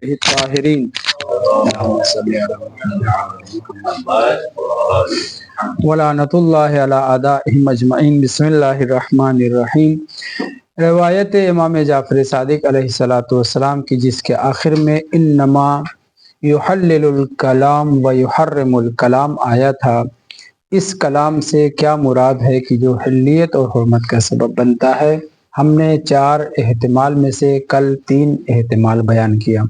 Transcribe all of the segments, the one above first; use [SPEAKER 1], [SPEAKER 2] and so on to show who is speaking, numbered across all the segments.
[SPEAKER 1] الطاهرين ولعنۃ اللہ علی اعدائهم اجمعین۔ بسم اللہ الرحمن الرحیم۔ روایت امام جعفر صادق علیہ السلام کی، جس کے آخر میں انما یحلل الکلام و یحرم الکلام آیا تھا، اس کلام سے کیا مراد ہے کہ جو حلیت اور حرمت کا سبب بنتا ہے؟ ہم نے 4 احتمال میں سے کل 3 احتمال بیان کیا۔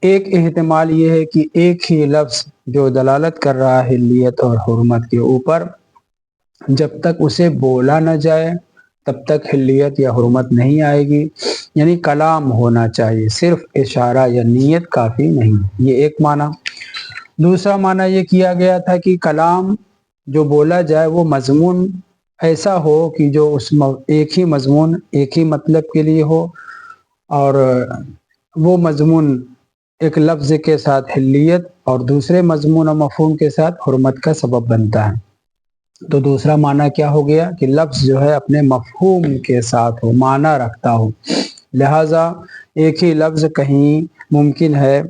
[SPEAKER 1] ایک احتمال یہ ہے کہ ایک ہی لفظ جو دلالت کر رہا ہے حلیت اور حرمت کے اوپر، جب تک اسے بولا نہ جائے تب تک حلیت یا حرمت نہیں آئے گی، یعنی کلام ہونا چاہیے، صرف اشارہ یا نیت کافی نہیں۔ یہ ایک معنی۔ دوسرا معنی یہ کیا گیا تھا کہ کلام جو بولا جائے وہ مضمون ایسا ہو کہ جو اس ایک ہی مضمون ایک ہی مطلب کے لیے ہو، اور وہ مضمون ایک لفظ کے ساتھ حلیت اور دوسرے مضمون و مفہوم کے ساتھ حرمت کا سبب بنتا ہے۔ تو دوسرا معنی کیا ہو گیا کہ لفظ جو ہے اپنے مفہوم کے ساتھ ہو، معنی رکھتا ہو، لہٰذا ایک ہی لفظ کہیں ممکن ہے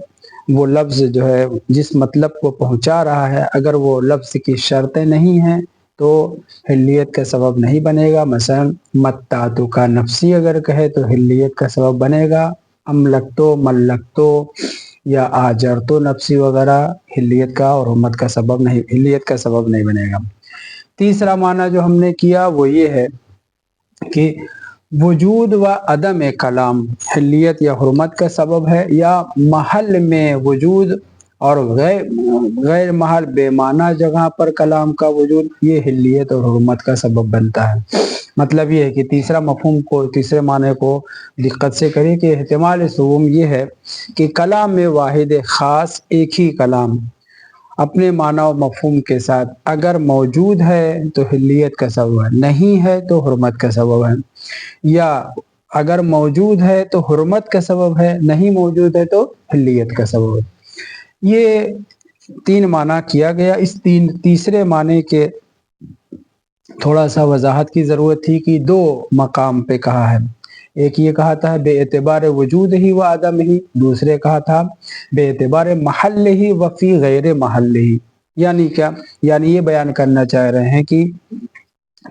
[SPEAKER 1] وہ لفظ جو ہے جس مطلب کو پہنچا رہا ہے، اگر وہ لفظ کی شرطیں نہیں ہیں تو حلیت کا سبب نہیں بنے گا۔ مثلا متعتو کا نفسی اگر کہے تو حلیت کا سبب بنے گا، املکتو ملکتو یا آجرتو نفسی وغیرہ حلیت کا اور حرمت کا سبب نہیں، حلیت کا سبب نہیں بنے گا۔ تیسرا معنی جو ہم نے کیا وہ یہ ہے کہ وجود و عدم کلام حلیت یا حرمت کا سبب ہے، یا محل میں وجود اور غیر محل بے معنی جگہ پر کلام کا وجود، یہ حلیت اور حرمت کا سبب بنتا ہے۔ مطلب یہ ہے کہ تیسرا مفہوم کو، تیسرے معنی کو دقت سے کریں کہ احتمال سوم یہ ہے کہ کلام میں واحد خاص ایک ہی کلام اپنے معنی و مفہوم کے ساتھ اگر موجود ہے تو حلیت کا سبب ہے، نہیں ہے تو حرمت کا سبب ہے، یا اگر موجود ہے تو حرمت کا سبب ہے، نہیں موجود ہے تو حلیت کا سبب ہے۔ یہ 3 معنی کیا گیا۔ اس تیسرے معنی کے تھوڑا سا وضاحت کی ضرورت تھی کہ 2 مقام پہ کہا ہے۔ ایک یہ کہا تھا بے اعتبار وجود ہی و عدم ہی، دوسرے کہا تھا بے اعتبار محل ہی و فی غیر محل ہی۔ یعنی کیا؟ یعنی یہ بیان کرنا چاہ رہے ہیں کہ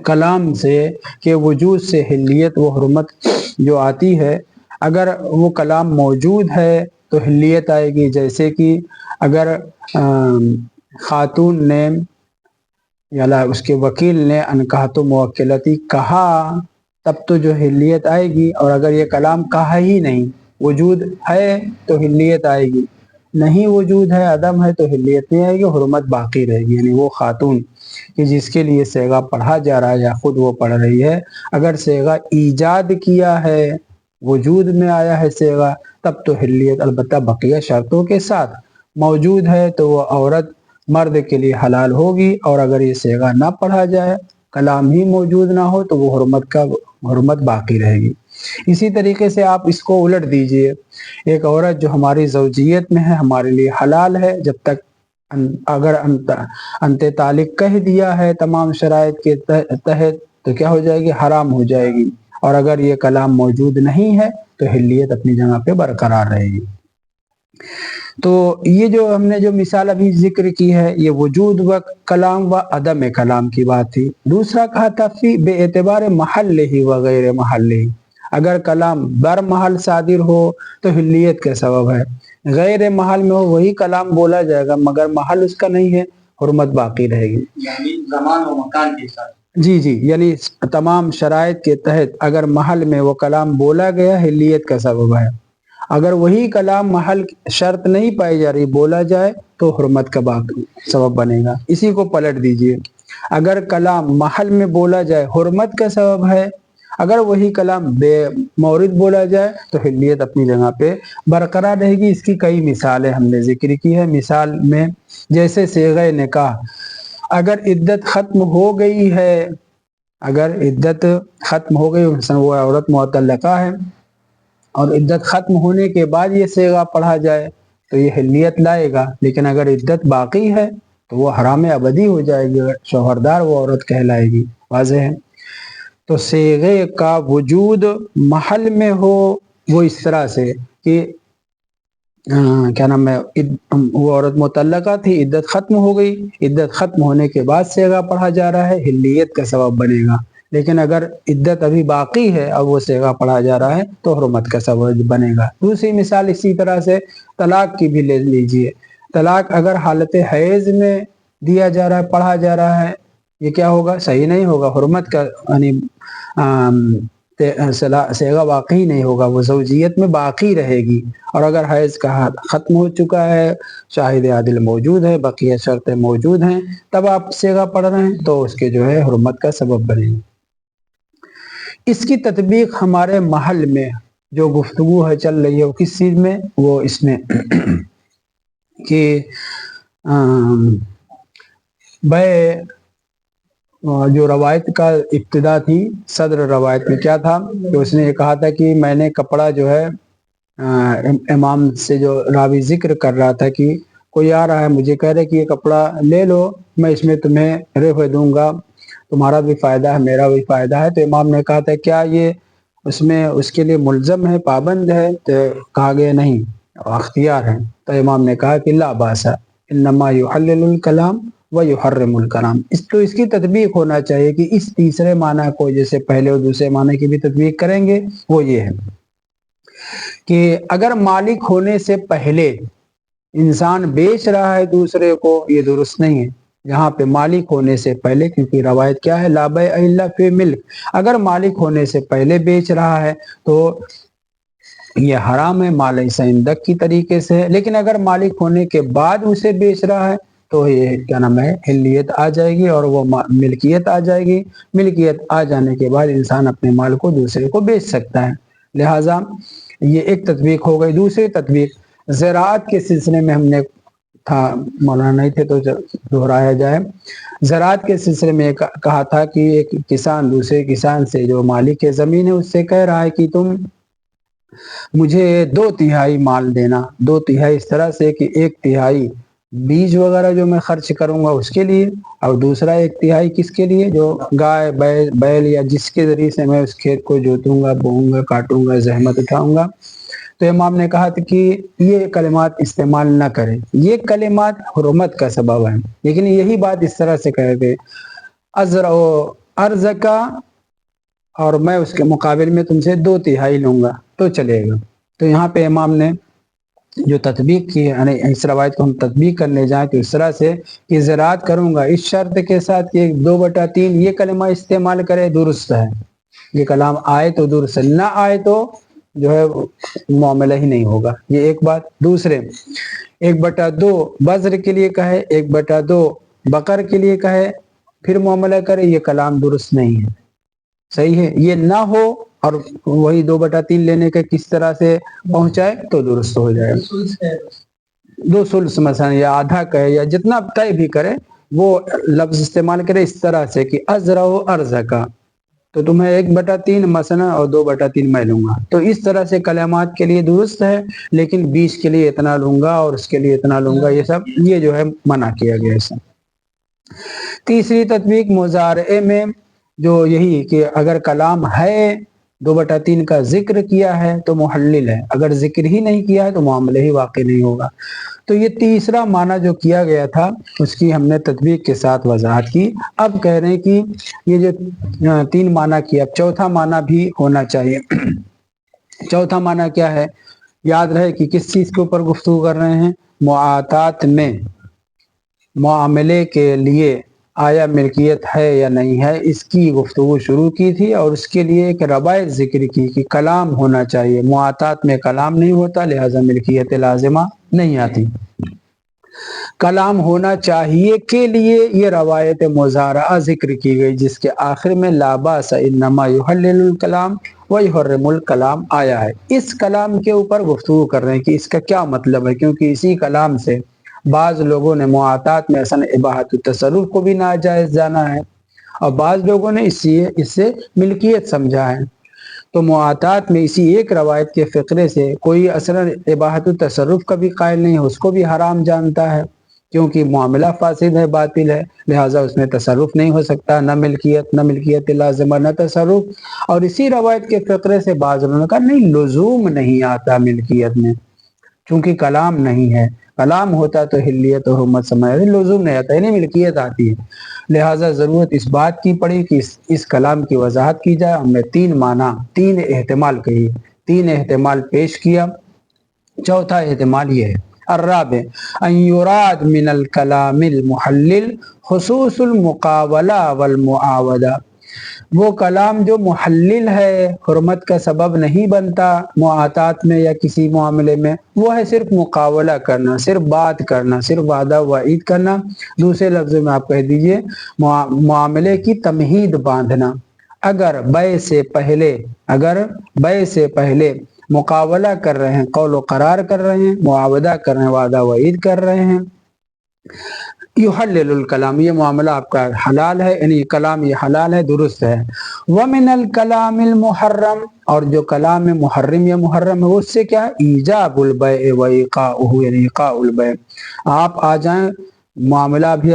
[SPEAKER 1] کلام سے کہ وجود سے حلیت و حرمت جو آتی ہے، اگر وہ کلام موجود ہے تو حلیت آئے گی، جیسے کہ اگر خاتون نے یا اس کے وکیل نے انکحت موکلتی کہا تب تو جو حلیت آئے گی، اور اگر یہ کلام کہا ہی نہیں، وجود ہے تو حلیت آئے گی، نہیں وجود ہے، عدم ہے تو حلیت نہیں آئے گی، حرمت باقی رہے گی۔ یعنی وہ خاتون کہ جس کے لیے صیغہ پڑھا جا رہا ہے یا خود وہ پڑھ رہی ہے، اگر صیغہ ایجاد کیا ہے، وجود میں آیا ہے صیغہ، تب تو حلیت البتہ بقیہ شرطوں کے ساتھ موجود ہے تو وہ عورت مرد کے لیے حلال ہوگی، اور اگر یہ صیغہ نہ پڑھا جائے، کلام ہی موجود نہ ہو تو وہ حرمت باقی رہے گی۔ اسی طریقے سے آپ اس کو الٹ دیجئے، ایک عورت جو ہماری زوجیت میں ہے، ہمارے لیے حلال ہے جب تک اگر انت طالق کہہ دیا ہے تمام شرائط کے تحت تو کیا ہو جائے گی؟ حرام ہو جائے گی، اور اگر یہ کلام موجود نہیں ہے تو حلیت اپنی جگہ پہ برقرار رہے گی۔ تو یہ جو ہم نے جو مثال ابھی ذکر کی ہے، یہ وجود و کلام و عدم کلام کی بات تھی۔ دوسرا کہا تھا فی بے اعتبار محل ہی و غیر محل ہی، اگر کلام بر محل صادر ہو تو حلیت کا سبب ہے، غیر محل میں ہو وہی کلام بولا جائے گا مگر محل اس کا نہیں ہے، حرمت باقی رہے گی۔
[SPEAKER 2] یعنی زمان و مکان کے ساتھ
[SPEAKER 1] جی، یعنی تمام شرائط کے تحت اگر محل میں وہ کلام بولا گیا، حلیت کا سبب ہے، اگر وہی کلام محل شرط نہیں پائی جا رہی بولا جائے تو حرمت کا سبب بنے گا۔ اسی کو پلٹ دیجئے، اگر کلام محل میں بولا جائے حرمت کا سبب ہے، اگر وہی کلام بے مورد بولا جائے تو حلیت اپنی جگہ پہ برقرار رہے گی۔ اس کی کئی مثالیں ہم نے ذکر کی ہے۔ مثال میں جیسے صیغہ نکاح، اگر عدت ختم ہو گئی ہے، اگر عدت ختم ہو گئی، مثلا وہ عورت معطلقہ ہے اور عدت ختم ہونے کے بعد یہ صیغہ پڑھا جائے تو یہ حلیت لائے گا، لیکن اگر عدت باقی ہے تو وہ حرام ابدی ہو جائے گی، شوہردار وہ عورت کہلائے گی۔ واضح ہے؟ تو صیغے کا وجود محل میں ہو وہ اس طرح سے کہ کیا نام ہے وہ عورت مطلقہ تھی، عدت ختم ہو گئی، عدت ختم ہونے کے بعد صیغہ پڑھا جا رہا ہے، حلیت کا سبب بنے گا۔ لیکن اگر عدت ابھی باقی ہے اور وہ صیغہ پڑھا جا رہا ہے تو حرمت کا سبب بنے گا۔ دوسری مثال اسی طرح سے طلاق کی بھی لے لیجئے۔ طلاق اگر حالت حیض میں دیا جا رہا ہے، پڑھا جا رہا ہے، یہ کیا ہوگا؟ صحیح نہیں ہوگا، حرمت کا یعنی صیغہ باقی نہیں ہوگا، وہ زوجیت میں باقی رہے گی۔ اور اگر حیض کا حد ختم ہو چکا ہے، شاہد عادل موجود ہے، بقیہ شرطیں موجود ہیں، تب آپ صیغہ پڑھ رہے ہیں تو اس کے جو ہے حرمت کا سبب بنے گی۔ اس کی تطبیق ہمارے محل میں جو گفتگو ہے چل رہی ہے وہ کس چیز میں؟ وہ اس میں کہ بے جو روایت کا ابتدا تھی، صدر روایت میں کیا تھا کہ اس نے یہ کہا تھا کہ میں نے کپڑا جو ہے امام سے جو راوی ذکر کر رہا تھا کہ کوئی آ رہا ہے مجھے کہہ رہے کہ یہ کپڑا لے لو، میں اس میں تمہیں رفع دوں گا، تمہارا بھی فائدہ ہے میرا بھی فائدہ ہے۔ تو امام نے کہا تھا کیا یہ اس میں اس کے لیے ملزم ہے، پابند ہے؟ تو کہا گیا نہیں، اختیار ہے۔ تو امام نے کہا کہ لا باس انما یحلل الکلام ویحرم الکلام۔ اس کی تطبیق ہونا چاہیے کہ اس تیسرے معنی کو جیسے پہلے اور دوسرے معنی کی بھی تطبیق کریں گے، وہ یہ ہے کہ اگر مالک ہونے سے پہلے انسان بیچ رہا ہے دوسرے کو، یہ درست نہیں ہے۔ یہاں پہ مالک ہونے سے پہلے، کیونکہ روایت کیا ہے لا بیع الا فی ملک، اگر مالک ہونے سے پہلے بیچ رہا ہے تو یہ حرام ہے، ما لیس عندک کی طریقے سے ہے۔ لیکن اگر مالک ہونے کے بعد اسے بیچ رہا ہے تو یہ کیا نام ہے حلیت آ جائے گی اور وہ ملکیت آ جائے گی۔ ملکیت آ جانے کے بعد انسان اپنے مال کو دوسرے کو بیچ سکتا ہے۔ لہٰذا یہ ایک تطبیق ہو گئی۔ دوسری تطبیق زراعت کے سلسلے میں ہم نے تھا، مولانا نہیں تھے تو دہرایا جائے۔ زراعت کے سلسلے میں کہا تھا کہ ایک کسان دوسرے کسان سے جو مالک زمین ہے اس سے کہہ رہا ہے کہ تم مجھے 2/3 مال دینا، 2/3 اس طرح سے کہ 1/3 بیج وغیرہ جو میں خرچ کروں گا اس کے لیے، اور دوسرا 1/3 کس کے لیے؟ جو گائے بیل یا جس کے ذریعے سے میں اس کھیت کو جوتوں گا، بوؤں گا، کاٹوں گا، زحمت اٹھاؤں گا۔ تو امام نے کہا تھا کہ یہ کلمات استعمال نہ کریں، یہ کلمات حرمت کا سبب ہے۔ لیکن یہی بات اس طرح سے کہے گے ازرع ارزقا، اور میں اس کے مقابل میں تم سے 2/3 لوں گا تو چلے گا۔ تو یہاں پہ امام نے جو تطبیق کی، یعنی اس روایت کو ہم تطبیق کرنے جائیں تو اس طرح سے کہ زراعت کروں گا اس شرط کے ساتھ کہ 2/3 یہ کلمہ استعمال کرے، درست ہے، یہ کلام آئے تو درست ہے، نہ آئے تو جو ہے معاملہ ہی نہیں ہوگا۔ یہ ایک بات۔ دوسرے 1/2 بذر کے لیے کہے، 1/2 بقر کے لیے کہے، پھر معاملہ کرے، یہ کلام درست نہیں ہے، صحیح ہے۔ یہ نہ ہو اور وہی 2/3 لینے کے کس طرح سے پہنچائے تو درست ہو جائے۔ 2 ثلث مثلا یا آدھا کہے یا جتنا طے بھی کرے، وہ لفظ استعمال کرے اس طرح سے کہ ازرع ارزقا، تو تمہیں 1/3 مثلا اور 2/3 میں لوں گا، تو اس طرح سے کلمات کے لیے درست ہے۔ لیکن بیج کے لیے اتنا لوں گا اور اس کے لیے اتنا لوں گا، یہ سب یہ جو ہے منع کیا گیا ہے۔ تیسری تطبیق مضارعے میں جو یہی کہ اگر کلام ہے 2/3 کا ذکر کیا ہے تو محلل ہے، اگر ذکر ہی نہیں کیا ہے تو معاملہ ہی واقع نہیں ہوگا۔ تو یہ تیسرا معنی جو کیا گیا تھا اس کی ہم نے تطبیق کے ساتھ وضاحت کی۔ اب کہہ رہے ہیں کہ یہ جو 3 معنی کیا، اب چوتھا معنی بھی ہونا چاہیے۔ چوتھا معنی کیا ہے؟ یاد رہے کہ کس چیز کے اوپر گفتگو کر رہے ہیں؟ معاطات میں معاملے کے لیے آیا ملکیت ہے یا نہیں ہے، اس کی گفتگو شروع کی تھی، اور اس کے لیے ایک روایت ذکر کی کہ کلام ہونا چاہیے، معاطات میں کلام نہیں ہوتا لہذا ملکیت لازمہ نہیں آتی۔ کلام ہونا چاہیے کے لیے یہ روایت مضارعہ ذکر کی گئی، جس کے آخر میں لا باس انما یحلل الکلام ویحرم الکلام آیا ہے۔ اس کلام کے اوپر گفتگو کر رہے ہیں کہ اس کا کیا مطلب ہے، کیونکہ اسی کلام سے بعض لوگوں نے معاطات میں اصلا اباحت التصرف کو بھی ناجائز جانا ہے، اور بعض لوگوں نے اس سے ملکیت سمجھا ہے۔ تو معاطات میں اسی ایک روایت کے فقرے سے کوئی اصلا اباحت التصرف کا بھی قائل نہیں ہے، اس کو بھی حرام جانتا ہے، کیونکہ معاملہ فاسد ہے، باطل ہے، لہٰذا اس میں تصرف نہیں ہو سکتا، نہ ملکیت لازمہ، نہ تصرف۔ اور اسی روایت کے فقرے سے بعض لوگوں نے کہا نہیں، لزوم نہیں آتا ملکیت میں، چونکہ کلام نہیں ہے، کلام ہوتا تو حلیت اور حرمت سمجھ لزوم نہیں آتا، یعنی ملکیت آتی ہے، لہٰذا ضرورت اس بات کی پڑی کہ اس کلام کی وضاحت کی جائے۔ ہم نے 3 معنی، 3 احتمال کہی، 3 احتمال پیش کیا۔ چوتھا احتمال یہ ہے، الرابع ان یراد من الکلام المحلل خصوص المقابلہ والمعاودہ، وہ کلام جو محلل ہے، حرمت کا سبب نہیں بنتا معاطات میں یا کسی معاملے میں، وہ ہے صرف مقابلہ کرنا، صرف بات کرنا، صرف وعدہ وعید کرنا، دوسرے لفظوں میں آپ کہہ دیجئے معاملے کی تمہید باندھنا۔ اگر بیع سے پہلے مقابلہ کر رہے ہیں، قول و قرار کر رہے ہیں، معاودہ کر رہے ہیں، وعدہ وعید کر رہے ہیں، یحلل الکلام، یہ معاملہ آپ کا حلال ہے، یعنی کلام یہ حلال ہے، درست ہے۔ ومن الکلام المحرم، اور جو کلام محرم یا محرم ہے اس سے کیا ہے، ایجاب البیع و ایقاؤہ، یعنی ایقاء البیع، آپ آ جائیں، معاملہ بھی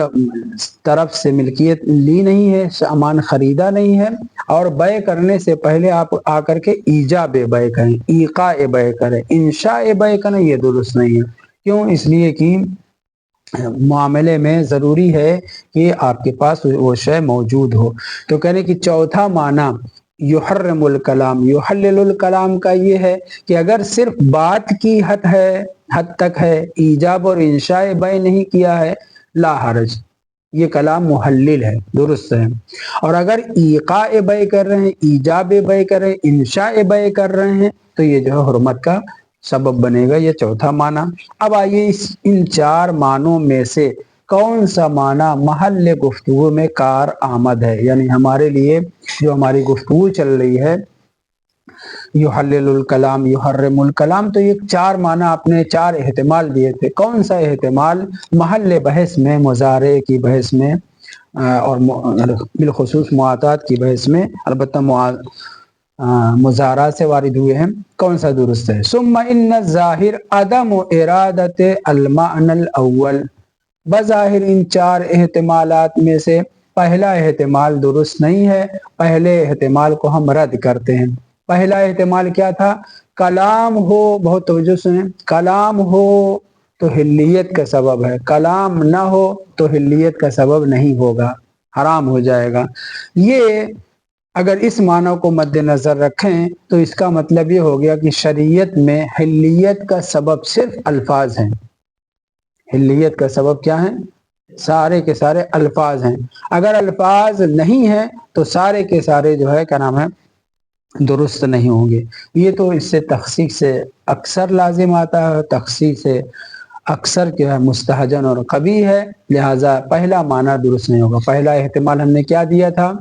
[SPEAKER 1] طرف سے ملکیت لی نہیں ہے، سامان خریدا نہیں ہے، اور بیع کرنے سے پہلے آپ آ کر کے ایجاب بیع کریں، ایقاء بیع کریں، انشاء بیع کریں، یہ درست نہیں ہے۔ کیوں؟ اس لیے کہ معاملے میں ضروری ہے کہ آپ کے پاس وہ شے موجود ہو۔ تو کہنے کہ چوتھا معنی یحرم الکلام یحلل الکلام کا یہ ہے کہ اگر صرف بات کی حد تک ہے، ایجاب اور انشاء بیع نہیں کیا ہے، لا حرج، یہ کلام محلل ہے، درست ہے۔ اور اگر ایقاء بیع کر رہے ہیں، ایجاب بیع کر رہے ہیں، انشاء بیع کر رہے ہیں، تو یہ جو ہے حرمت کا سبب بنے گا، یہ چوتھا معنی۔ اب آئیے ان 4 معنوں میں سے کون سا معنی محل گفتگو میں کار آمد ہے، یعنی ہمارے لیے جو ہماری گفتگو چل رہی ہے، یحلل الکلام یحرم الکلام، تو یہ 4 معنی آپ نے 4 احتمال دیے تھے، کون سا احتمال محل بحث میں، مضارع کی بحث میں اور بالخصوص معاطات کی بحث میں، البتہ مضارع سے وارد ہوئے ہیں، کون سا درست ہے؟ ثم ان الظاہر عدم ارادت المعنی الاول، بظاہر ان 4 احتمالات میں سے پہلا احتمال درست نہیں ہے، پہلے احتمال کو ہم رد کرتے ہیں۔ پہلا احتمال کیا تھا؟ کلام ہو، بہت توجہ سنیں، کلام ہو تو حلیت کا سبب ہے، کلام نہ ہو تو حلیت کا سبب نہیں ہوگا، حرام ہو جائے گا۔ یہ اگر اس معنی کو مد نظر رکھیں تو اس کا مطلب یہ ہو گیا کہ شریعت میں حلیت کا سبب صرف الفاظ ہیں، حلیت کا سبب کیا ہیں؟ سارے کے سارے الفاظ ہیں۔ اگر الفاظ نہیں ہیں تو سارے کے سارے جو ہے کیا نام ہے، درست نہیں ہوں گے۔ یہ تو اس سے تخصیص سے اکثر لازم آتا ہے، تخصیص سے اکثر کیا ہے مستحجن اور قبیح ہے، لہٰذا پہلا معنی درست نہیں ہوگا۔ پہلا احتمال ہم نے کیا دیا تھا؟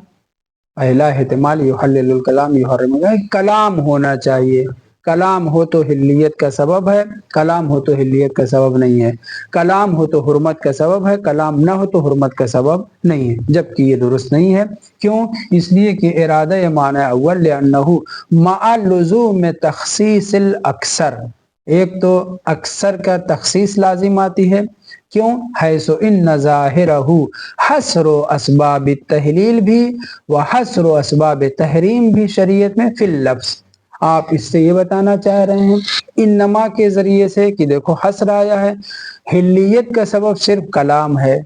[SPEAKER 1] پہلا احتمال یحلل الکلام یحرم الکلام، کلام ہونا چاہیے، کلام ہو تو حلیت کا سبب ہے، کلام ہو تو حلیت کا سبب نہیں ہے، کلام ہو تو حرمت کا سبب ہے، کلام نہ ہو تو حرمت کا سبب نہیں ہے، جبکہ یہ درست نہیں ہے۔ کیوں؟ اس لیے کہ ارادہ معنی اول لأنہ مع لزوم تخصیص الاکثر، ایک تو اکثر کا تخصیص لازم آتی ہے، کیوں؟ حیث ان ظاہرہ حصر اسباب التحلیل بھی و حصر اسباب تحریم بھی شریعت میں فی اللفظ۔ آپ اس سے یہ بتانا چاہ رہے ہیں انما کے ذریعے سے کہ دیکھو حصر آیا ہے، حلیت کا سبب صرف کلام ہے،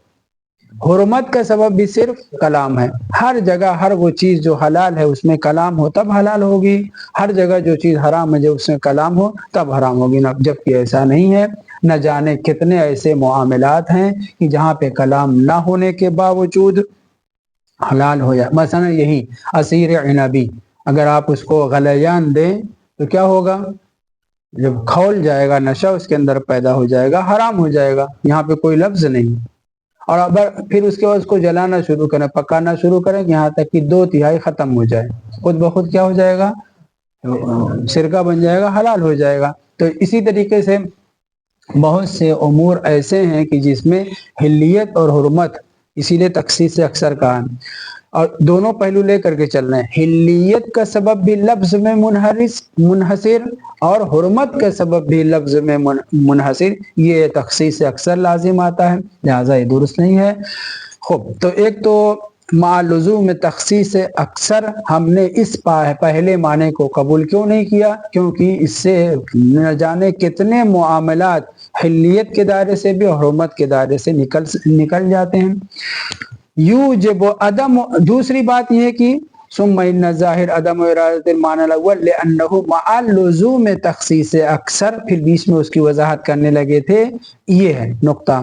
[SPEAKER 1] حرمت کا سبب بھی صرف کلام ہے، ہر جگہ ہر وہ چیز جو حلال ہے اس میں کلام ہو تب حلال ہوگی، ہر جگہ جو چیز حرام ہے جو اس میں کلام ہو تب حرام ہوگی، جبکہ ایسا نہیں ہے۔ نہ جانے کتنے ایسے معاملات ہیں کہ جہاں پہ کلام نہ ہونے کے باوجود حلال ہو جائے، مثلا یہی عصیر عنبی، اگر آپ اس کو غلیان دیں تو کیا ہوگا؟ جب کھول جائے گا نشہ اس کے اندر پیدا ہو جائے گا، حرام ہو جائے گا، یہاں پہ کوئی لفظ نہیں۔ اور اگر پھر اس کے بعد اس کو جلانا شروع کریں، پکانا شروع کریں یہاں تک کہ 2/3 ختم ہو جائے، خود بخود کیا ہو جائے گا؟ سرکہ بن جائے گا، حلال ہو جائے گا۔ تو اسی طریقے سے بہت سے امور ایسے ہیں کہ جس میں حلیت اور حرمت، اسی لیے تخصیص سے اکثر کہا، اور دونوں پہلو لے کر کے چل رہے ہیں، حلیت کا سبب بھی لفظ میں منحصر اور حرمت کا سبب بھی لفظ میں منحصر، یہ تخصیص سے اکثر لازم آتا ہے، لہٰذا یہ درست نہیں ہے۔ خوب، تو ایک تو مع لزوم تخصیص اکثر، ہم نے اس پہلے معنی کو قبول کیوں نہیں کیا؟ کیونکہ اس سے نہ جانے کتنے معاملات حلیت کے دائرے سے بھی اور حرمت کے دائرے سے نکل جاتے ہیں۔ یوجب عدم، دوسری بات یہ کہ ثم ان ظاہر عدم ارادۃ المعنی الاول لانه مع لزوم تخصیص اکثر، پھر بیچ میں اس کی وضاحت کرنے لگے تھے، یہ ہے نقطہ،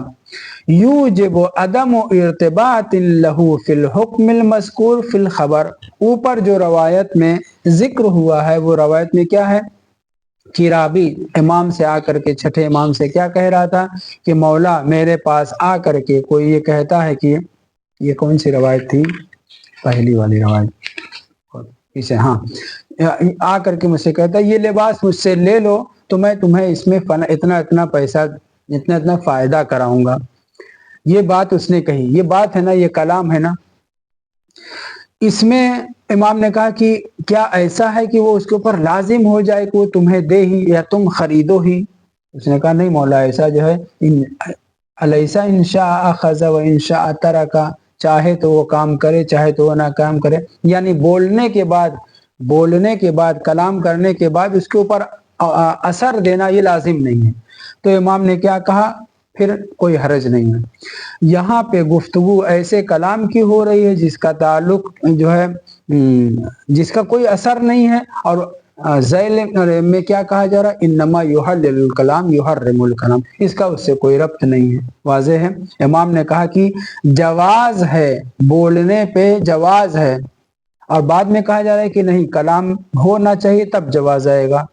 [SPEAKER 1] یوجب عدم ارتباط له فی الحکم المذکور فی الخبر، اوپر جو روایت میں ذکر ہوا ہے وہ روایت میں کیا ہے کہ راوی امام سے آ کر کے، چھٹے امام سے کیا کہہ رہا تھا کہ مولا میرے پاس آ کر کے کوئی یہ کہتا ہے کہ، یہ کون سی روایت تھی؟ پہلی والی روایت اسے، ہاں، آ کر کے مجھ سے کہتا ہے یہ لباس مجھ سے لے لو تو میں تمہیں اس میں اتنا پیسہ، اتنا فائدہ کراؤں گا، یہ بات اس نے کہی، یہ بات ہے نا، یہ کلام ہے نا۔ اس میں امام نے کہا کہ کیا ایسا ہے کہ وہ اس کے اوپر لازم ہو جائے کہ وہ تمہیں دے ہی یا تم خریدو ہی؟ اس نے کہا نہیں مولا، ایسا جو ہے الیسا ان شاء اخذ و ان شاء ترک، چاہے تو وہ کام کرے چاہے تو وہ نہ کام کرے، یعنی بولنے کے بعد کلام کرنے کے بعد اس کے اوپر اثر دینا یہ لازم نہیں ہے۔ تو امام نے کیا کہا؟ پھر کوئی حرج نہیں ہے۔ یہاں پہ گفتگو ایسے کلام کی ہو رہی ہے جس کا تعلق جو ہے جس کا کوئی اثر نہیں ہے، اور ذیل میں کیا کہا جا رہا ہے؟ انما یحلل الکلام یحرم الکلام، اس کا اس سے کوئی ربط نہیں ہے، واضح ہے۔ امام نے کہا کہ جواز ہے، بولنے پہ جواز ہے، اور بعد میں کہا جا رہا ہے کہ نہیں کلام ہونا چاہیے تب جواز آئے گا،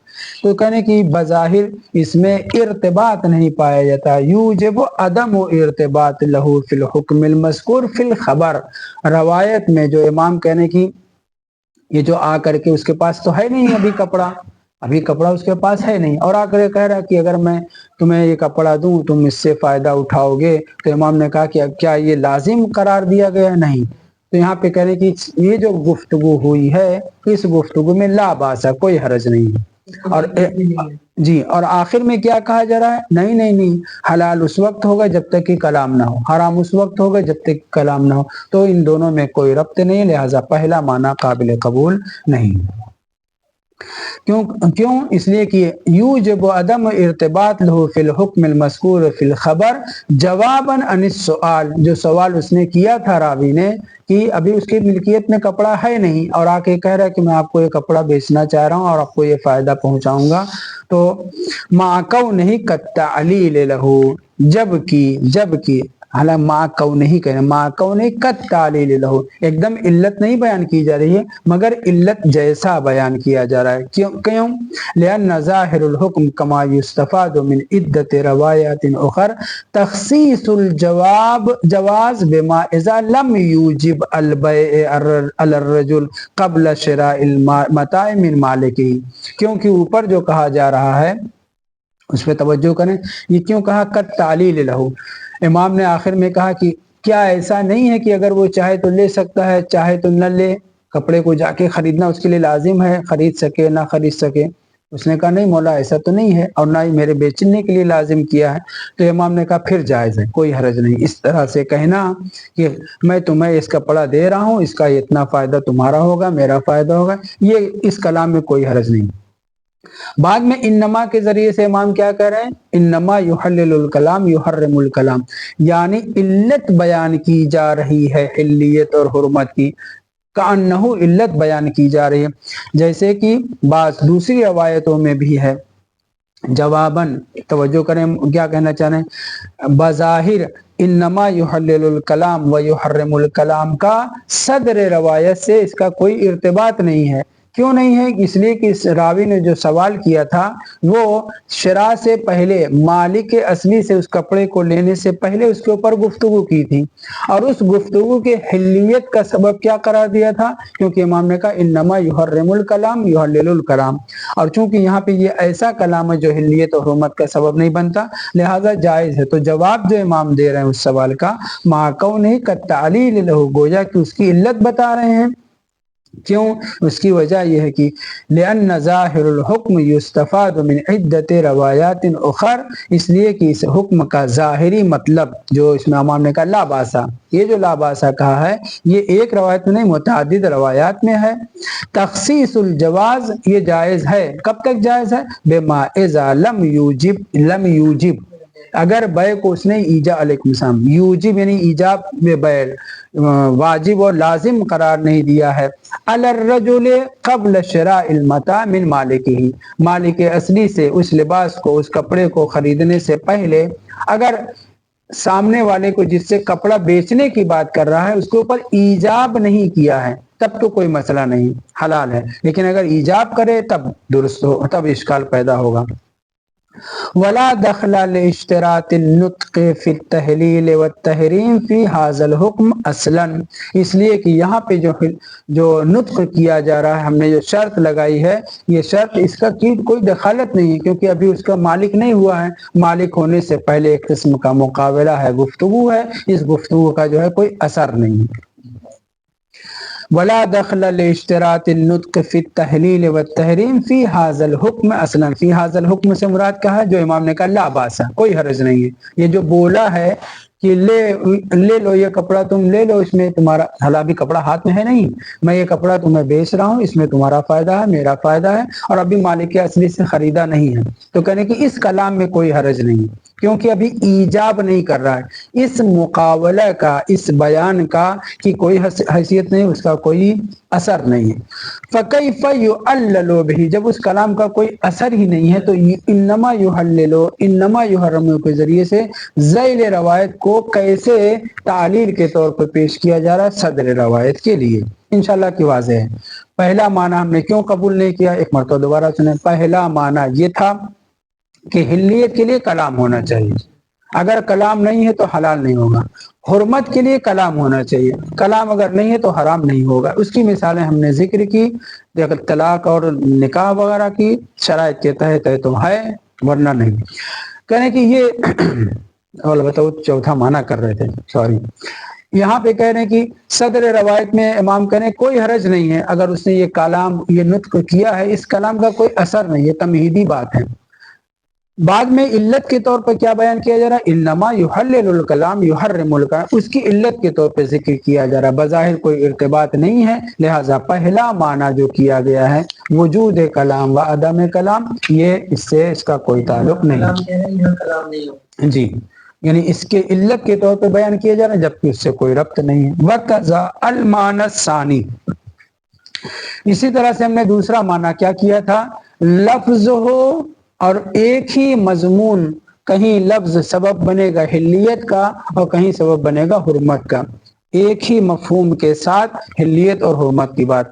[SPEAKER 1] تو کہنے کی بظاہر اس میں ارتباط نہیں پایا جاتا، یوجب عدم ارتباط له فی الحکم المذکور فی الخبر، روایت میں جو امام کہنے کی یہ جو آ کر کے اس کے پاس تو ہے نہیں ابھی کپڑا اس کے پاس ہے نہیں، اور آ کر کہہ رہا کہ اگر میں تمہیں یہ کپڑا دوں تم اس سے فائدہ اٹھاؤ گے، تو امام نے کہا کہ کیا یہ لازم قرار دیا گیا؟ نہیں۔ تو یہاں پہ کہنے کی یہ جو گفتگو ہوئی ہے اس گفتگو میں لا باس ہے، کوئی حرج نہیں ہے، اور جی، اور آخر میں کیا کہا جا رہا ہے؟ نہیں، حلال اس وقت ہوگا جب تک کہ کلام نہ ہو، حرام اس وقت ہوگا جب تک کہ کلام نہ ہو، تو ان دونوں میں کوئی ربط نہیں، لہذا پہلا معنی قابل قبول نہیں۔ کیوں؟ اس لیے کہ یوجب عدم ارتباط له فی الحکم المذکور فی الخبر جواباً عن السؤال، جو سوال اس نے کیا تھا راوی نے کہ ابھی اس کی ملکیت میں کپڑا ہے نہیں، اور آ کے کہہ رہا ہے کہ میں آپ کو یہ کپڑا بیچنا چاہ رہا ہوں اور آپ کو یہ فائدہ پہنچاؤں گا، تو مع کونہ کالتعلیل لہ، جبکہ حالانکہ مع کونہ کہنا، مع کونہ کالتعلیل لہ، ایک دم علت نہیں بیان کی جا رہی ہے مگر علت جیسا بیان کیا جا رہا ہے۔ کیوں؟ لأن ظاہر الحکم کما یستفاد من عدت روایات اخر تخصیص الجواز بما اذا لم یوجب البیع علی الرجل قبل شراء المتاع من مالکہ، کیونکہ اوپر جو کہا جا رہا ہے اس پہ توجہ کریں، یہ کیوں کہا کالتعلیل لہ؟ امام نے آخر میں کہا کہ کیا ایسا نہیں ہے کہ اگر وہ چاہے تو لے سکتا ہے چاہے تو نہ لے، کپڑے کو جا کے خریدنا اس کے لیے لازم ہے، خرید سکے نہ خرید سکے؟ اس نے کہا نہیں مولا ایسا تو نہیں ہے، اور نہ ہی میرے بیچنے کے لیے لازم کیا ہے۔ تو امام نے کہا پھر جائز ہے، کوئی حرج نہیں، اس طرح سے کہنا کہ میں تمہیں اس کپڑا دے رہا ہوں، اس کا اتنا فائدہ تمہارا ہوگا میرا فائدہ ہوگا، یہ اس کلام میں کوئی حرج نہیں۔ بعد میں انما کے ذریعے سے امام کیا کہہ رہے ہیں؟ انما یحلل الکلام یحرم الکلام، یعنی علت بیان کی جا رہی ہے حلیت اور حرمت کی، کأنہ علت بیان کی جا رہی ہے، جیسے کہ بعض دوسری روایتوں میں بھی ہے۔ جواباً توجہ کریں کیا کہنا چاہ رہے ہیں، بظاہر انما یحلل الکلام و یحرم الکلام کا صدر روایت سے اس کا کوئی ارتباط نہیں ہے۔ کیوں نہیں ہے؟ اس لیے کہ اس راوی نے جو سوال کیا تھا وہ شراء سے پہلے، مالک اصلی سے اس کپڑے کو لینے سے پہلے اس کے اوپر گفتگو کی تھی، اور اس گفتگو کے حلیت کا سبب کیا قرار دیا تھا؟ کیونکہ امام نے کہا انما یحرم الکلام یحلل الکلام، اور چونکہ یہاں پہ یہ ایسا کلام ہے جو حلیت اور حرمت کا سبب نہیں بنتا لہذا جائز ہے۔ تو جواب جو امام دے رہے ہیں اس سوال کا مع کونہ کالتعلیل لہ، گویا کہ اس کی علت بتا رہے ہیں کیوں؟ اس کی وجہ یہ ہے کہ لأن ظاہر الحکم یستفاد من عدت روایات اخر، اس لیے کہ اس حکم کا ظاہری مطلب جو اس میں امام نے کہا لا باسا، یہ جو لا باسا کہا ہے یہ ایک روایت میں نہیں متعدد روایات میں ہے۔ تخصیص الجواز، یہ جائز ہے، کب تک جائز ہے؟ بما اذا لم یوجب، اگر بیع کو اس نے ایجاب، علیکم السلام، یوجب یعنی ایجاب میں بیع واجب اور لازم قرار نہیں دیا ہے، علی الرجل قبل شراء المتاع من مالکہ، مالک اصلی سے اس لباس کو، اس کپڑے کو خریدنے سے پہلے اگر سامنے والے کو جس سے کپڑا بیچنے کی بات کر رہا ہے اس کے اوپر ایجاب نہیں کیا ہے تب تو کوئی مسئلہ نہیں، حلال ہے، لیکن اگر ایجاب کرے تب درست ہو، تب اشکال پیدا ہوگا۔ ولا دخل لاشتراط النطق فی التحلیل والتحریم فی ھذا الحکم اصلا، اس لیے کہ یہاں پہ جو نطق کیا جا رہا ہے، ہم نے جو شرط لگائی ہے، یہ شرط اس کا کوئی دخالت نہیں ہے، کیونکہ ابھی اس کا مالک نہیں ہوا ہے، مالک ہونے سے پہلے ایک قسم کا مقابلہ ہے، گفتگو ہے، اس گفتگو کا جو ہے کوئی اثر نہیں ہے۔ ولا دخل لاشتراط النطق فی التحلیل والتحریم فی ھذا الحکم اصلا، فی ھذا الحکم سے مراد کہا ہے جو امام نے کہا لا باس، کوئی حرج نہیں ہے، یہ جو بولا ہے کہ لے لو یہ کپڑا، تم لے لو، اس میں تمہارا، حالانکہ کپڑا ہاتھ میں ہے نہیں، میں یہ کپڑا تمہیں بیچ رہا ہوں، اس میں تمہارا فائدہ ہے، میرا فائدہ ہے، اور ابھی مالک اصلی سے خریدا نہیں ہے، تو کہنے کہ اس کلام میں کوئی حرج نہیں، کیونکہ ابھی ایجاب نہیں کر رہا ہے، اس مقابلہ کا، اس بیان کا کی کوئی حیثیت نہیں، اس کا کوئی اثر نہیں ہے۔ فَكَيْفَ يُعَلَّلُ بِهِ، جب اس کلام کا کوئی اثر ہی نہیں ہے تو انما يُحَلِّلُ، انما يُحَرَّمُ کے ذریعے سے ذیل روایت کو کیسے تعلیل کے طور پر پیش کیا جا رہا ہے؟ صدر روایت کے لیے، انشاءاللہ کی واضح ہے۔ پہلا معنی ہم نے کیوں قبول نہیں کیا؟ ایک مرتبہ دوبارہ سنیں، پہلا معنی یہ تھا کہ حلیت کے لیے کلام ہونا چاہیے، اگر کلام نہیں ہے تو حلال نہیں ہوگا، حرمت کے لیے کلام ہونا چاہیے، کلام اگر نہیں ہے تو حرام نہیں ہوگا۔ اس کی مثالیں ہم نے ذکر کی، طلاق اور نکاح وغیرہ کی، شرائط کے تحت ہے تو ہے، ورنہ نہیں۔ کہنے کہ یہ اور بتاؤ چوتھا معنی کر رہے تھے، سوری، یہاں پہ کہہ رہے ہیں کہ صدر روایت میں امام کہنے کوئی حرج نہیں ہے اگر اس نے یہ کلام، یہ نطق کیا ہے، اس کلام کا کوئی اثر نہیں ہے، تمہیدی بات ہے۔ بعد میں علت کے طور پر کیا بیان کیا جا رہا ہے؟ انما یحلل الکلام یحرم الکلام، اس کی علت کے طور پہ ذکر کیا جا رہا ہے، بظاہر کوئی ارتباط نہیں ہے، لہٰذا پہلا معنی جو کیا گیا ہے وجود کلام و عدم کلام، یہ اس سے اس کا کوئی تعلق نہیں، جی، یعنی اس کے علت کے طور پہ بیان کیا جا رہا ہے جبکہ اس سے کوئی ربط نہیں ہے۔ وَقَذَا الْمَعْنَى الثَّانِي، اسی طرح سے ہم نے دوسرا معنی کیا کیا تھا؟ لفظ ہو اور ایک ہی مضمون، کہیں لفظ سبب بنے گا حلیت کا اور کہیں سبب بنے گا حرمت کا، ایک ہی مفہوم کے ساتھ حلیت اور حرمت کی بات۔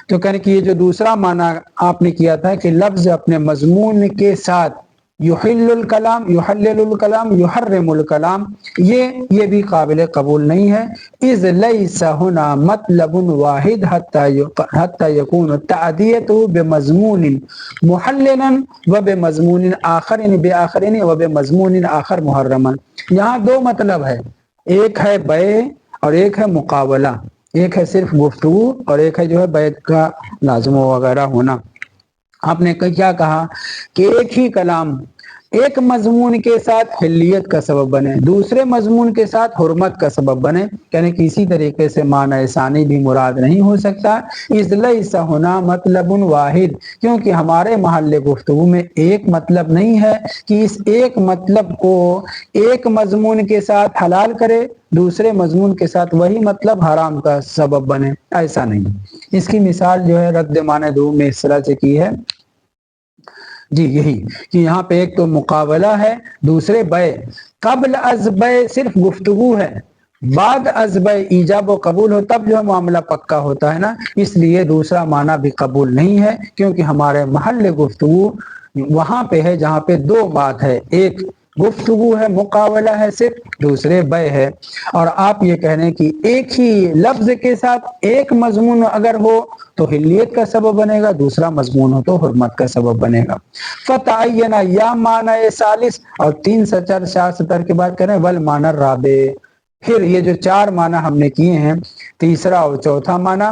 [SPEAKER 1] تو کہنے کہ یہ جو دوسرا معنی آپ نے کیا تھا کہ لفظ اپنے مضمون کے ساتھ یحل الکلام، یحلل الکلام، یحرم الکلام، یہ بھی قابل قبول نہیں ہے۔ اذ لیس ہنا مطلب واحد حتی یکون التعدیۃ بمضمون محللا و بمضمون آخر بآخرین و بمضمون آخر محرما، یہاں دو مطلب ہے، ایک ہے بیع اور ایک ہے مقابلہ، ایک ہے صرف گفتگو اور ایک ہے جو ہے بیع کا لازم وغیرہ ہونا۔ آپ نے کیا کہا کہ ایک ہی کلام ایک مضمون کے ساتھ حلیت کا سبب بنے، دوسرے مضمون کے ساتھ حرمت کا سبب بنے، یعنی کسی طریقے سے معنی ثانی بھی مراد نہیں ہو سکتا۔ اذ لیس ہنا مطلب واحد، کیونکہ ہمارے محل گفتگو میں ایک مطلب نہیں ہے کہ اس ایک مطلب کو ایک مضمون کے ساتھ حلال کرے، دوسرے مضمون کے ساتھ وہی مطلب حرام کا سبب بنے، ایسا نہیں۔ اس کی مثال جو ہے رد معنی دوم میں اس طرح سے کی ہے، جی یہی کہ یہاں پہ ایک تو مقابلہ ہے، دوسرے بیع، قبل از بیع صرف گفتگو ہے، بعد از بیع ایجاب و قبول ہو تب جو معاملہ پکا ہوتا ہے نا، اس لیے دوسرا معنی بھی قبول نہیں ہے، کیونکہ ہمارے محل گفتگو وہاں پہ ہے جہاں پہ دو بات ہے، ایک گفتگو ہے، مقابلہ ہے صرف، دوسرے بیع ہے۔ اور آپ یہ کہہ رہے ہیں کہ ایک ہی لفظ کے ساتھ ایک مضمون اگر ہو تو حلیت کا سبب بنے گا، دوسرا مضمون ہو تو حرمت کا سبب بنے گا۔ فتعین یا معنی ثالث، اور 3 سے 4 سطر کے بعد کریں والمعنی الرابع، پھر یہ جو 4 معنی ہم نے کیے ہیں، تیسرا اور چوتھا معنی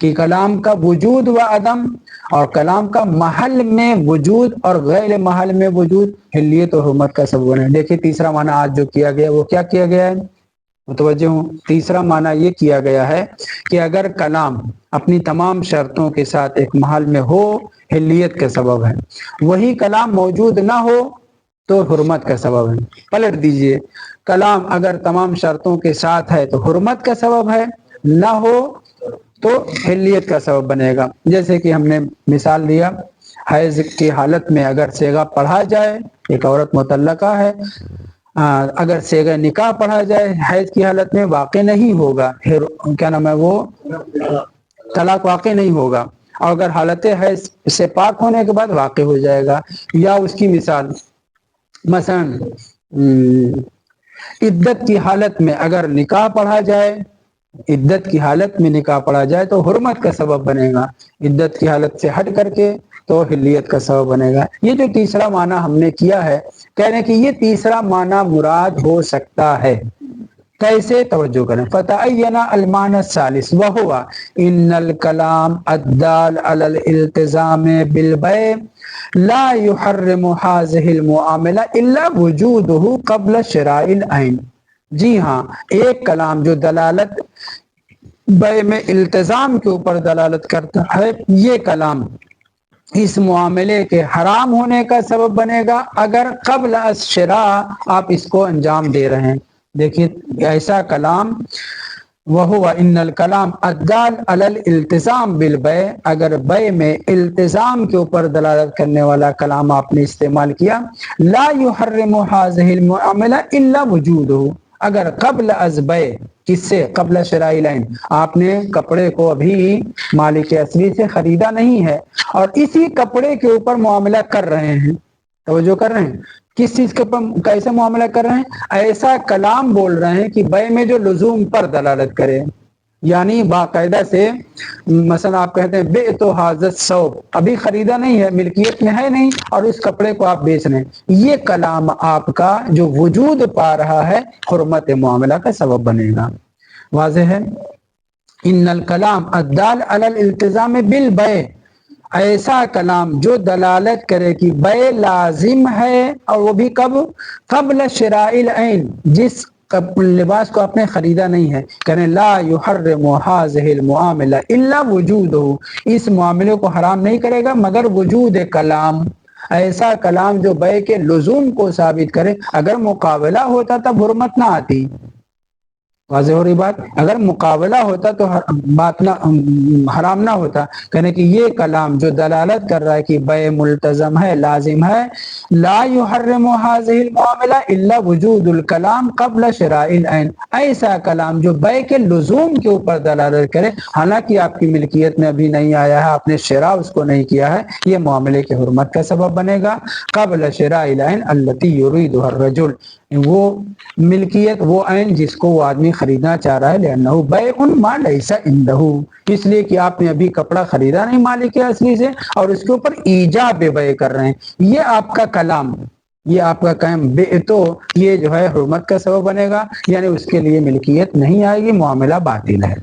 [SPEAKER 1] کہ کلام کا وجود و عدم اور کلام کا محل میں وجود اور غیر محل میں وجود حلیت اور حرمت کا سبب بنے۔ دیکھیے تیسرا معنی آج جو کیا گیا وہ کیا کیا گیا ہے، متوجہ ہوں، تیسرا معنی یہ کیا گیا ہے کہ اگر کلام اپنی تمام شرطوں کے ساتھ ایک محل میں ہو حلیت کا سبب ہے، وہی کلام موجود نہ ہو تو حرمت کا سبب ہے۔ پلٹ دیجئے، کلام اگر تمام شرطوں کے ساتھ ہے تو حرمت کا سبب ہے، نہ ہو تو حلیت کا سبب بنے گا۔ جیسے کہ ہم نے مثال دیا، حیض کی حالت میں اگر صیغہ پڑھا جائے، ایک عورت مطلقہ ہے، اگر صیغہ نکاح پڑھا جائے حیض کی حالت میں واقع نہیں ہوگا، کیا نام ہے وہ طلاق واقع نہیں ہوگا، اور اگر حالت حیض سے پاک ہونے کے بعد واقع ہو جائے گا۔ یا اس کی مثال مثلا عدت کی حالت میں اگر نکاح پڑھا جائے، عدت کی حالت میں نکاح پڑھا جائے تو حرمت کا سبب بنے گا، عدت کی حالت سے ہٹ کر کے تو حلیت کا سبب بنے گا۔ یہ جو تیسرا معنی ہم نے کیا ہے، کہہ رہے ہیں کہ یہ تیسرا معنی مراد ہو سکتا ہے۔ کیسے؟ توجہ کریں، فتعین المعنی الثالث وہو ان الکلام الدال علی الالتزام بالبیع لا يحرم هذه المعاملہ الا وجودہ قبل شراء العین۔ جی ہاں، ایک کلام جو دلالت بیع میں التزام کے اوپر دلالت کرتا ہے، یہ کلام اس معاملے کے حرام ہونے کا سبب بنے گا اگر قبل الشراء آپ اس کو انجام دے رہے ہیں۔ دیکھیے ایسا کلام وہو ان الکلام الدال علی الالتزام بالبیع، اگر بیع میں التزام کے اوپر دلالت کرنے والا کلام آپ نے استعمال کیا، لا يحرم هذه المعاملہ الا وجودہ، اگر قبل از بیع، کس سے؟ قبل شراء العین، آپ نے کپڑے کو ابھی مالک اصلی سے خریدا نہیں ہے اور اسی کپڑے کے اوپر معاملہ کر رہے ہیں، توجہ کر رہے ہیں، کس چیز کے اوپر کیسے معاملہ کر رہے ہیں؟ ایسا کلام بول رہے ہیں کہ بیع میں جو لزوم پر دلالت کرے، یعنی باقاعدہ سے مثلا آپ کہتے ہیں بعت ھذا الثوب، ابھی خریدا نہیں ہے، ملکیت میں ہے نہیں، اور اس کپڑے کو آپ بیچ رہے ہیں، یہ کلام آپ کا جو وجود پا رہا ہے حرمت معاملہ کا سبب بنے گا۔ واضح ہے؟ ان الکلام الدال علی الالتزام بالبیع، ایسا کلام جو دلالت کرے کہ بیع لازم ہے، اور وہ بھی کب؟ قبل شراء العین، جس لباس کو آپ نے خریدا نہیں ہے، کہنے لا یحرم هذه المعاملہ الا وجودہ، اس معاملے کو حرام نہیں کرے گا مگر وجود کلام، ایسا کلام جو بیع کے لزوم کو ثابت کرے، اگر مقابلہ ہوتا تب حرمت نہ آتی۔ واضح ہو رہی بات؟ اگر مقابلہ ہوتا تو بات نہ حرام نہ ہوتا۔ کہنے کہ یہ کلام جو دلالت کر رہا ہے کہ بیع ملتزم ہے، لازم ہے، لا يحرم هذه المعاملہ الا وجود الکلام قبل شراء العین، ایسا کلام جو بیع کے لزوم کے اوپر دلالت کرے، حالانکہ آپ کی ملکیت میں ابھی نہیں آیا ہے، آپ نے شراء اس کو نہیں کیا ہے، یہ معاملے کے حرمت کا سبب بنے گا۔ قبل شراء العین التي يريدها الرجل، وہ ملکیت، وہ عین جس کو وہ آدمی خریدنا چاہ رہا ہے، لأنه بیع ما لیس عنده، اس لیے کہ آپ نے ابھی کپڑا خریدا نہیں مالک اصلی سے اور اس کے اوپر ایجاب بیع کر رہے ہیں، یہ آپ کا کلام، یہ آپ کا قائم بیع تو یہ جو ہے حرمت کا سبب بنے گا، یعنی اس کے لیے ملکیت نہیں آئے گی، معاملہ باطل ہے۔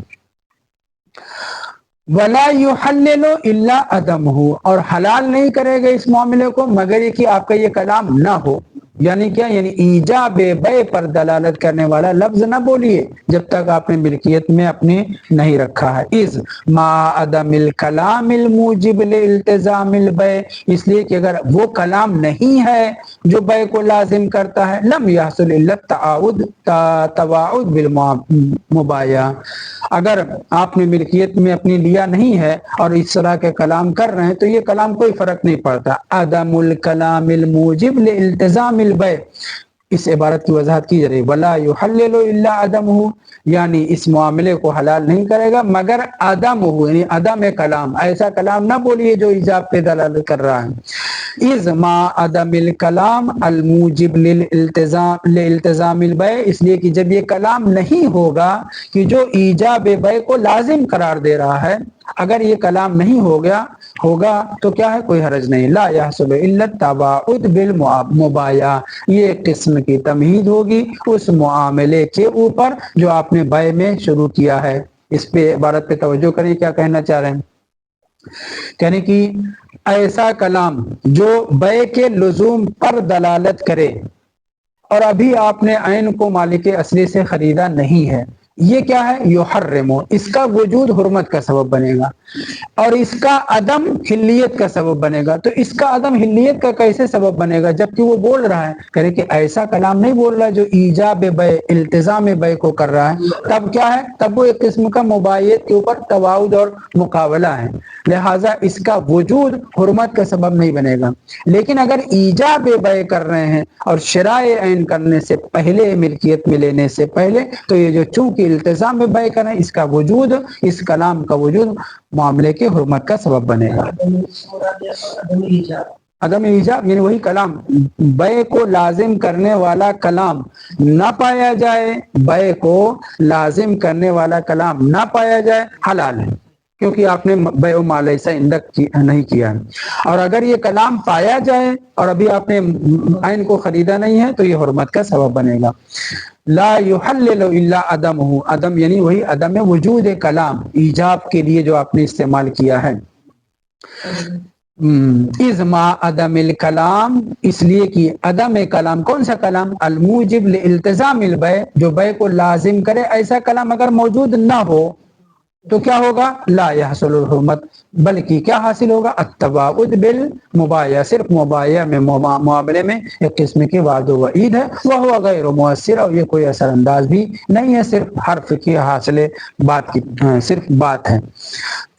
[SPEAKER 1] ولا يحلل الا عدمه، اور حلال نہیں کرے گا اس معاملے کو مگر یہ کہ آپ کا یہ کلام نہ ہو، یعنی کیا؟ یعنی ایجاب بیع پر دلالت کرنے والا لفظ نہ بولیے جب تک آپ نے ملکیت میں اپنے نہیں رکھا ہے۔ اذ ما عدم الکلام الموجب لالتزام البیع، اس لیے کہ اگر وہ کلام نہیں ہے جو بیع کو لازم کرتا ہے، لم يحصل الا التواعد بالمبایعہ، اگر آپ نے ملکیت میں اپنی لیا نہیں ہے اور اس طرح کے کلام کر رہے ہیں تو یہ کلام کوئی فرق نہیں پڑتا۔ عدم الکلام الموجب لالتزام البیع، اس عبارت کی وضاحت کی جا رہی ہے، ولا يحلل الا عدمه، یعنی اس معاملے کو حلال نہیں کرے گا مگر عدمه، یعنی عدم کلام، ایسا کلام نہ بولیے جو ایجاب پہ دلالت کر رہا ہے۔ اذ ما عدم الکلام الموجب لالتزام البیع، اس لیے کہ جب یہ کلام نہیں ہوگا کہ جو ایجاب بیع کو لازم قرار دے رہا ہے، اگر یہ کلام نہیں ہوگا تو کیا ہے؟ کوئی حرج نہیں۔ لا يحصل الا التواعد بالمبایعہ، یہ ایک قسم کی تمہید ہوگی اس معاملے کے اوپر جو آپ نے بیع میں شروع کیا ہے، اس پہ عبارت پہ توجہ کریں، کیا کہنا چاہ رہے ہیں؟ کہنے کی ایسا کلام جو بے کے لزوم پر دلالت کرے اور ابھی آپ نے عین کو مالک اصلی سے خریدا نہیں ہے، یہ کیا ہے؟ یحرم، اس کا وجود حرمت کا سبب بنے گا اور اس کا عدم حلیت کا سبب بنے گا۔ تو اس کا عدم حلیت کا کیسے سبب بنے گا جبکہ وہ بول رہا ہے؟ کہہ رہے کہ ایسا کلام نہیں بول رہا جو ایجاب بے، التزام بے کو کر رہا ہے، تب کیا ہے؟ تب وہ ایک قسم کا مبایعت کے اوپر تواعد اور مقابلہ ہے، لہٰذا اس کا وجود حرمت کا سبب نہیں بنے گا۔ لیکن اگر ایجاب بے کر رہے ہیں اور شراء عین کرنے سے پہلے، ملکیت میں لینے سے پہلے، تو یہ جو چونکہ التزام میں بے کریں، اس کا وجود، اس کلام کا وجود معاملے کے حرمت کا سبب بنے گا۔ عدم ایجاب یعنی وہی کلام، بے کو لازم کرنے والا کلام نہ پایا جائے، بے کو لازم کرنے والا کلام نہ پایا جائے، حلال ہے، کیونکہ آپ نے بیع ما لیس عندک نہیں کیا۔ اور اگر یہ کلام پایا جائے اور ابھی آپ نے عین کو خریدا نہیں ہے تو یہ حرمت کا سبب بنے گا۔ لا یحلل الا عدمہ، عدم یعنی وہی عدم وجود کلام، ایجاب کے لیے جو آپ نے استعمال کیا ہے۔ اذ ما عدم الکلام، اس لیے کہ عدم کلام، کون سا کلام؟ الموجب لالتزام البیع، جو بیع کو لازم کرے، ایسا کلام اگر موجود نہ ہو تو کیا ہوگا؟ لا یحصل الحرمت، بلکہ کیا حاصل ہوگا؟ التواعد بالمبایعہ، صرف مبایعہ میں، معاملے میں ایک قسم کی وعد و وعید ہے، وہ غیر مؤثر، اور یہ کوئی اثر انداز بھی نہیں ہے، صرف حرف کی حاصل بات کی صرف بات ہے۔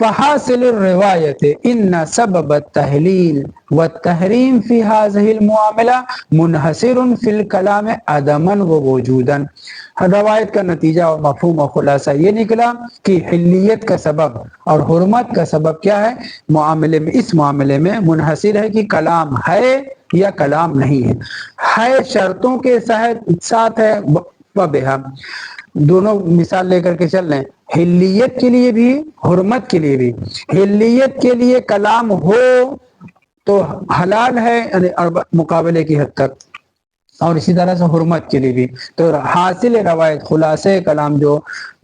[SPEAKER 1] فحاصل الروایت ان سبب التحلیل والتحریم فی هذه المعاملہ منحصر فی الکلام عدما و وجودا۔ روایت کا نتیجہ اور مفہوم و خلاصہ یہ نکلا کہ حلیت کا سبب اور حرمت کا سبب کیا ہے؟ معاملے میں، اس معاملے میں منحصر ہے کہ کلام ہے یا کلام نہیں ہے۔ ہے شرطوں کے ساتھ ہے، وبہا، دونوں مثال لے کر کے چل رہے ہیں، حلیت کے لیے بھی حرمت کے لیے بھی۔ حلیت کے لیے کلام ہو تو حلال ہے، یعنی مقابلے کی حد تک، اور اسی طرح سے حرمت کے لیے بھی۔ تو حاصل روایت، خلاصے کلام جو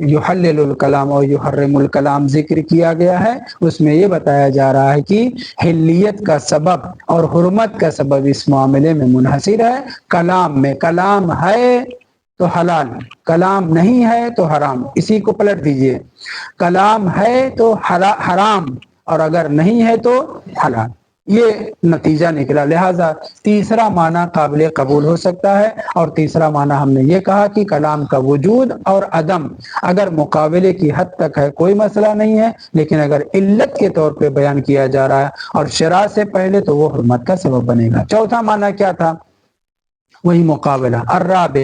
[SPEAKER 1] یحلل الکلام اور یحرم الکلام ذکر کیا گیا ہے، اس میں یہ بتایا جا رہا ہے کہ حلیت کا سبب اور حرمت کا سبب اس معاملے میں منحصر ہے کلام میں۔ کلام ہے تو حلال، کلام نہیں ہے تو حرام۔ اسی کو پلٹ دیجئے، کلام ہے تو حرام اور اگر نہیں ہے تو حلال، یہ نتیجہ نکلا۔ لہذا تیسرا معنی قابل قبول ہو سکتا ہے، اور تیسرا معنی ہم نے یہ کہا کہ کلام کا وجود اور عدم اگر مقابلے کی حد تک ہے کوئی مسئلہ نہیں ہے، لیکن اگر علت کے طور پہ بیان کیا جا رہا ہے اور شراء سے پہلے تو وہ حرمت کا سبب بنے گا۔ چوتھا معنی کیا تھا؟ وہی مقابلہ، الرابع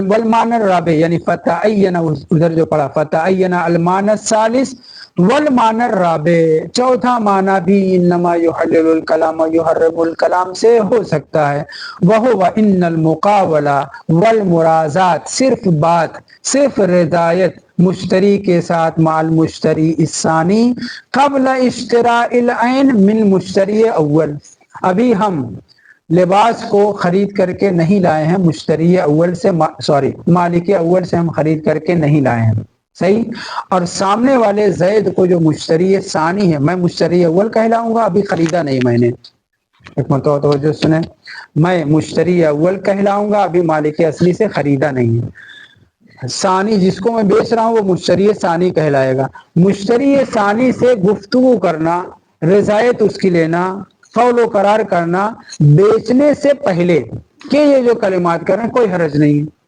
[SPEAKER 1] والمعنی الرابع، یعنی فتعین، ادھر جو پڑھا فتعین المعنی الثالث والمعنی الرابع، چوتھا معنی بھی انما یحلل الکلام و یحرم الکلام سے ہو سکتا ہے، وہو ان المقابلہ والمرازات، صرف بات، صرف رضایت مشتری کے ساتھ مع المشتری الثانی قبل اشتراء العین من مشتری اول۔ ابھی ہم لباس کو خرید کر کے نہیں لائے ہیں مشتری اول سے، مالک اول سے ہم خرید کر کے نہیں لائے ہیں، صحیح، اور سامنے والے زید کو جو مشتری ثانی ہے، میں مشتری اول کہلاؤں گا، ابھی خریدا نہیں میں نے، ایک مرتبہ توجہ سنیں، میں مشتری اول کہلاؤں گا، ابھی مالک اصلی سے خریدا نہیں ہے۔ ثانی جس کو میں بیچ رہا ہوں وہ مشتری ثانی کہلائے گا۔ مشتری ثانی سے گفتگو کرنا، رضایت اس کی لینا، قول و قرار کرنا بیچنے سے پہلے کہ یہ جو کلمات کر رہے ہیں کوئی حرج نہیں ہے۔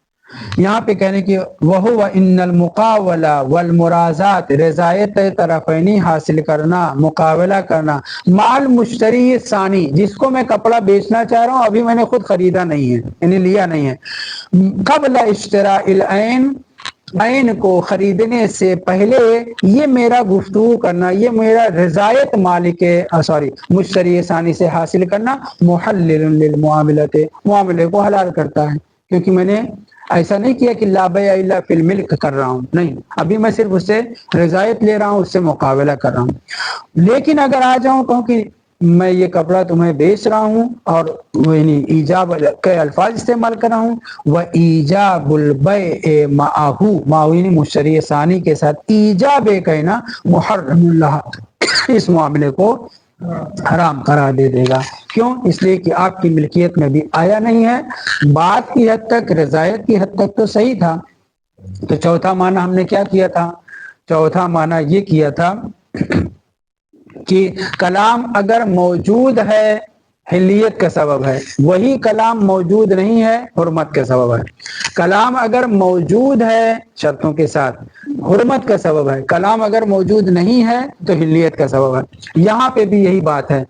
[SPEAKER 1] یہاں پہ کہنے کی وہو ان المقاولہ والمرازات، رضایت طرفینی حاصل کرنا، مقابلہ کرنا، مع المشتری ثانی، جس کو میں کپڑا بیچنا چاہ رہا ہوں ابھی میں نے خود خریدا نہیں ہے، یعنی لیا نہیں ہے، قبل اشتراء العین، عین کو خریدنے سے پہلے یہ میرا گفتگو کرنا، یہ میرا رضایت مشتری ثانی سے حاصل کرنا، محلل للمعاملۃ، معاملے کو حلال کرتا ہے، کیونکہ میں نے ایسا نہیں کیا کہ لا بیع الا فی الملک کر رہا ہوں، نہیں، ابھی میں صرف اس سے رضایت لے رہا ہوں، اس سے مقابلہ کر رہا ہوں۔ لیکن اگر آ جاؤں کہوں کہ میں یہ کپڑا تمہیں بیچ رہا ہوں اور یعنی ایجاب کے الفاظ استعمال کر رہا ہوں، وہ ایجاب البیع معہو، معہو یعنی مشتری ثانی کے ساتھ ایجاب کہنا محرم اللہ، اس معاملے کو حرام قرار دے دے گا۔ کیوں؟ اس لیے کہ آپ کی ملکیت میں بھی آیا نہیں ہے، بات کی حد تک، رضایت کی حد تک تو صحیح تھا۔ تو چوتھا معنی ہم نے کیا کیا تھا؟ چوتھا معنی یہ کیا تھا کہ کلام اگر موجود ہے حلیت کا سبب ہے، وہی کلام موجود نہیں ہے حرمت کا سبب ہے۔ کلام اگر موجود ہے شرطوں کے ساتھ حرمت کا سبب ہے، کلام اگر موجود نہیں ہے تو حلیت کا سبب ہے۔ یہاں پہ بھی یہی بات ہے،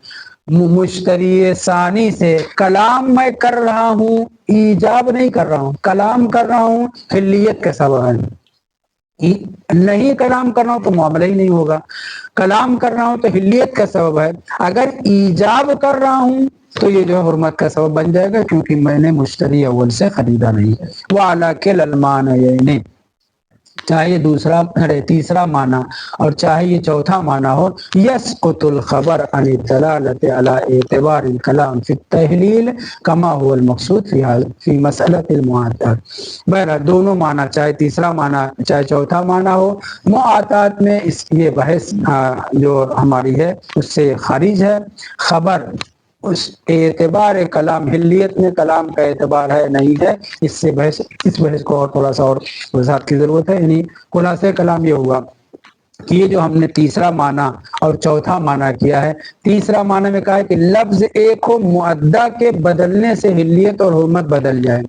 [SPEAKER 1] مشتری ثانی سے کلام میں کر رہا ہوں، ایجاب نہیں کر رہا ہوں، کلام کر رہا ہوں، حلیت کا سبب ہے۔ نہیں کلام کر رہا ہوں تو معاملہ ہی نہیں ہوگا، کلام کر رہا ہوں تو حلیت کا سبب ہے۔ اگر ایجاب کر رہا ہوں تو یہ جو ہے حرمت کا سبب بن جائے گا، کیونکہ میں نے مشتری اول سے خریدا نہیں۔ وَعَلَىٰ كِلَا الْمَعْنَيَيْنِ، چاہے دوسرا تیسرا معنی اور چاہے یہ چوتھا معنی ہو، يَسْقُطُ الْخَبَرْ عَنِ الدَّلَالَةِ عَلَىٰ اعْتِبَارِ الْكَلَامِ فِي التَّحْلِيلِ كَمَا هُوَ الْمَقْصُودُ فِي مَسْأَلَةِ الْمُعَاطَاةِ۔ بہرحال دونوں معنی، چاہے تیسرا معنی چاہے چوتھا معنی ہو، معاطات میں یہ بحث جو ہماری ہے اس سے خارج ہے۔ خبر اس اعتبار کلام، حلیت میں کلام کا اعتبار ہے نہیں ہے، اس سے بحث، اس بحث کو اور تھوڑا سا اور وضاحت کی ضرورت ہے۔ یعنی خلاصہ کلام یہ ہوا کہ یہ جو ہم نے تیسرا معنی اور چوتھا معنی کیا ہے، تیسرا معنی میں کہا ہے کہ لفظ ایک ہو، معدہ کے بدلنے سے حلیت اور حرمت بدل جائے،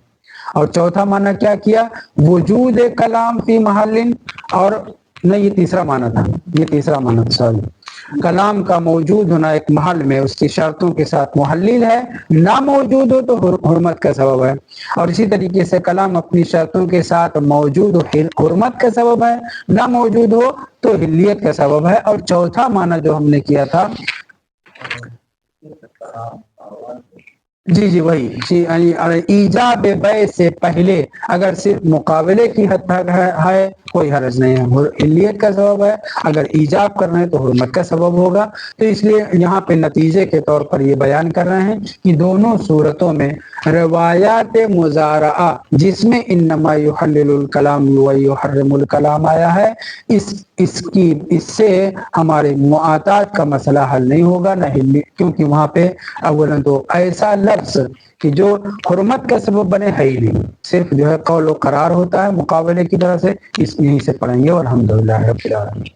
[SPEAKER 1] اور چوتھا معنی کیا کیا؟ وجود کلام فی محل، اور نہیں یہ تیسرا معنی تھا، یہ تیسرا معنی تھا، سوری، کلام کا موجود ہونا ایک محل میں اس کی شرطوں کے ساتھ محلل ہے، نہ موجود ہو تو حرمت کا سبب ہے، اور اسی طریقے سے کلام اپنی شرطوں کے ساتھ موجود ہو حرمت کا سبب ہے، نہ موجود ہو تو حلیت کا سبب ہے۔ اور چوتھا معنی جو ہم نے کیا تھا، جی وہی ایجاب بیع سے پہلے اگر صرف مقابلے کی حد تک ہے کوئی حرج نہیں ہے، حلیت کا سبب ہے، اگر ایجاب کر رہے ہیں تو حرمت کا سبب ہوگا۔ تو اس لیے یہاں پہ نتیجے کے طور پر یہ بیان کر رہے ہیں کہ دونوں صورتوں میں روایات مزارعہ جس میں انما یحلل الکلام ویحرم الکلام آیا ہے، اس سے ہمارے معاطات کا مسئلہ حل نہیں ہوگا، نہ کیونکہ وہاں پہ اولا تو ایسا لفظ کہ جو حرمت کا سبب بنے ہے ہی نہیں، صرف جو ہے قول و قرار ہوتا ہے مقابلے کی طرح سے۔ اس یہیں سے پڑھیں گے، والحمدللہ رب العالمین۔